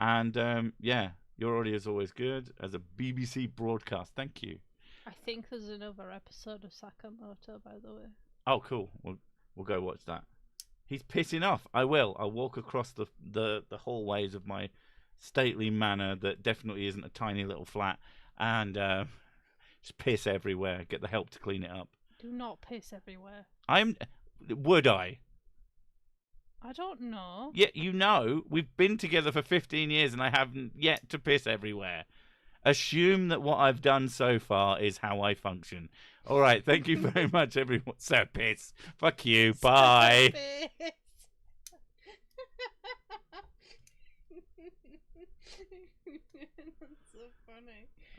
And yeah, your audio is always good as a BBC broadcast. Thank you. I think there's another episode of Sakamoto, by the way. Oh, cool. We'll go watch that. He's pissing off. I will. I'll walk across the hallways of my stately manor that definitely isn't a tiny little flat, and just piss everywhere. Get the help to clean it up. Do not piss everywhere. Would I? I don't know. Yeah, you know, we've been together for 15 years and I haven't yet to piss everywhere. Assume that what I've done so far is how I function. All right, thank you very much, everyone. So piss. Fuck you. Bye. That's so funny.